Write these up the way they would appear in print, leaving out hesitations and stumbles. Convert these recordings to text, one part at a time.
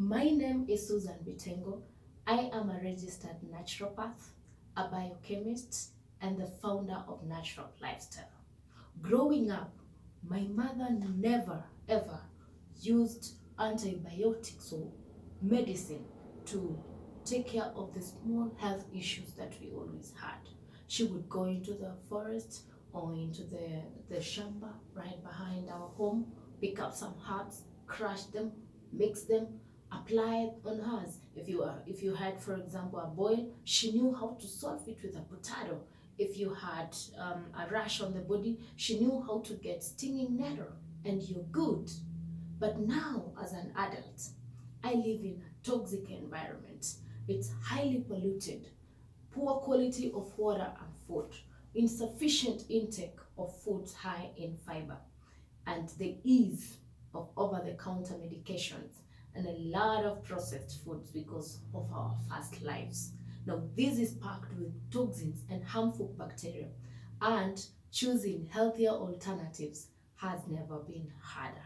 My name is Susan Bitengo. I am a registered naturopath, a biochemist, and the founder of Natural Lifestyle. Growing up, my mother never ever used antibiotics or medicine to take care of the small health issues that we always had. She would go into the forest or into the shamba right behind our home, pick up some herbs, crush them, mix them, apply it on hers. If you had, for example, a boil, she knew how to solve it with a potato. If you had a rash on the body, she knew how to get stinging nettle, and you're good. But now, as an adult, I live in a toxic environment. It's highly polluted, poor quality of water and food, insufficient intake of foods high in fiber, and the ease of over-the-counter medications, and a lot of processed foods because of our fast lives. Now, this is packed with toxins and harmful bacteria, and choosing healthier alternatives has never been harder.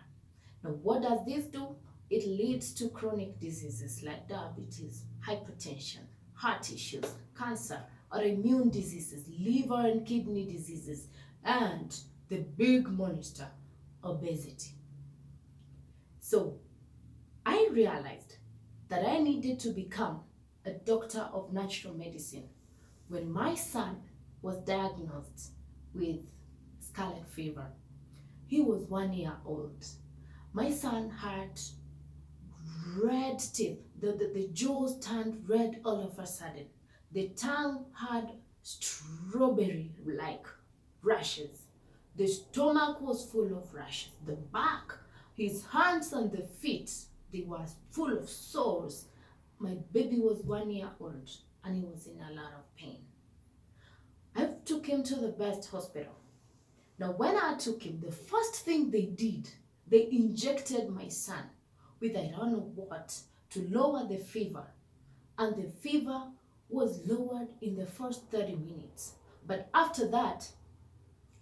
Now, what does this do? It leads to chronic diseases like diabetes, hypertension, heart issues, cancer, autoimmune diseases, liver and kidney diseases, and the big monster, obesity. So, I realized that I needed to become a doctor of natural medicine when my son was diagnosed with scarlet fever. He was 1 year old. My son had red teeth. The jaws turned red all of a sudden. The tongue had strawberry-like rashes. The stomach was full of rashes. The back, his hands and the feet, they were full of sores. My baby was 1 year old and he was in a lot of pain. I took him to the best hospital. Now, when I took him, the first thing they did, they injected my son with I don't know what to lower the fever. And the fever was lowered in the first 30 minutes. But after that,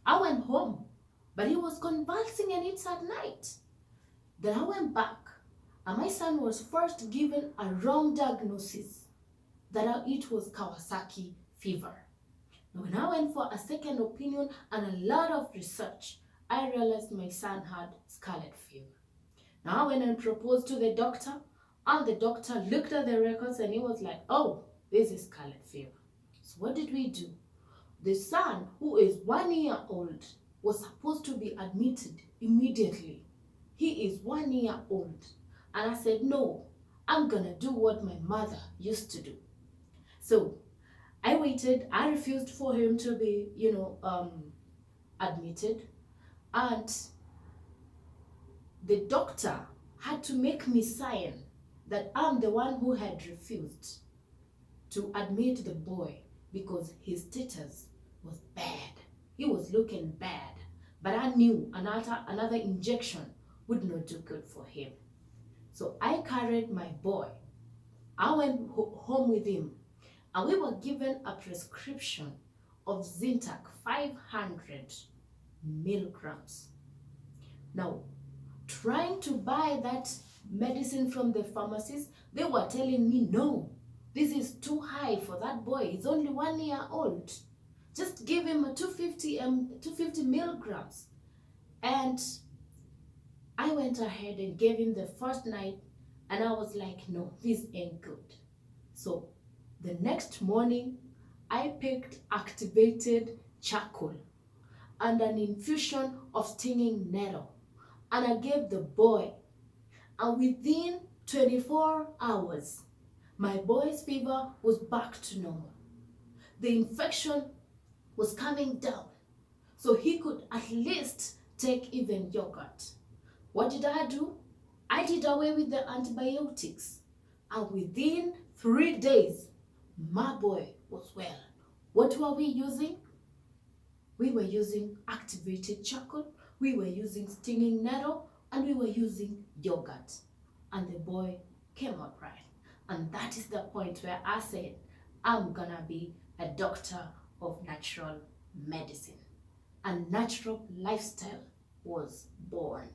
I went home, but he was convulsing and it's at night. Then I went back, and my son was first given a wrong diagnosis that it was Kawasaki fever. Now, when I went for a second opinion and a lot of research, I realized my son had scarlet fever. Now I went and proposed to the doctor, and the doctor looked at the records and he was like, oh, this is scarlet fever. So what did we do? The son, who is 1 year old, was supposed to be admitted immediately. He is 1 year old. And I said, no, I'm gonna do what my mother used to do. So I waited. I refused for him to be, admitted. And the doctor had to make me sign that I'm the one who had refused to admit the boy because his status was bad. He was looking bad. But I knew another injection would not do good for him. So I carried my boy. I went home with him, and we were given a prescription of Zintac 500 milligrams. Now, trying to buy that medicine from the pharmacist, they were telling me, no, this is too high for that boy. He's only 1 year old. Just give him a 250 milligrams. And I went ahead and gave him the first night, and I was like, no, this ain't good. So the next morning, I picked activated charcoal and an infusion of stinging nettle, and I gave the boy. And within 24 hours, my boy's fever was back to normal. The infection was coming down, so he could at least take even yogurt. What did I do? I did away with the antibiotics, and within 3 days, my boy was well. What were we using? We were using activated charcoal, we were using stinging nettle, and we were using yogurt. And the boy came out right. And that is the point where I said, I'm gonna be a doctor of natural medicine. And natural lifestyle was born.